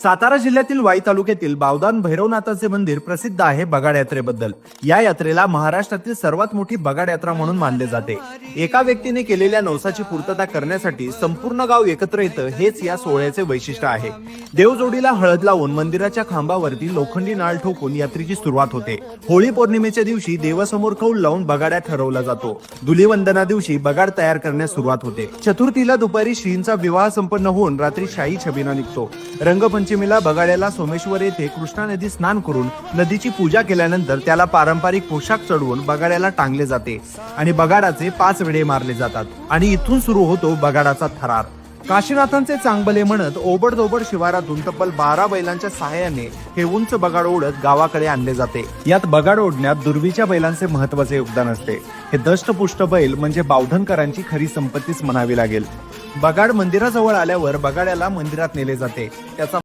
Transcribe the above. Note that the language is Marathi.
सातारा जिल्ह्यातील वाई तालुक्यातील बावदान भैरवनाथाचे मंदिर प्रसिद्ध आहे बगाड यात्रेबद्दल। या यात्रेला महाराष्ट्रातील सर्वात मोठी बगाड यात्रा म्हणून मानले जाते। एका व्यक्तीने केलेल्या नवसाची पूर्तता करण्यासाठी संपूर्ण गाव एकत्र येतं, हेच या सोहळ्याचे वैशिष्ट्य आहे। देवजोडीला हळद लावून मंदिराच्या खांबावरती लोखंडी नाळ ठोकून यात्रेची सुरुवात होते। होळी पौर्णिमेच्या दिवशी देवासमोर कौल लावून बगाड्या ठरवला जातो। धुलीवंदना दिवशी बगाड तयार करण्यास सुरुवात होते। चतुर्थीला दुपारी श्रींचा विवाह संपन्न होऊन रात्री शाही छबिना निघतो। रंगपंचमीला बगाड्याला सोमेश्वर येथे कृष्णा नदी स्नान करून नदीची पूजा केल्यानंतर त्याला पारंपरिक पोशाख चढवून बगाड्याला टांगले जाते आणि बगाडाचे 5 वेढे मारले जातात आणि इथून सुरू होतो बगाडाचा थरार। काशीनाथांचे चांगबले म्हणत ओबडधोबड शिवारातून तब्बल 12 बैलांच्या सहाय्याने हे उंच बगाड ओढत गावाकडे आणले जाते। यात बगाड ओढण्यात दुर्वीच्या बैलांचे महत्त्वाचे योगदान असते। हे दष्टपुष्ट बैल म्हणजे बावधनकरांची खरी संपत्तीच म्हणावी लागेल। बगाड मंदिराजवळ आल्यावर बगाड्याला मंदिरात नेले जाते। त्याचा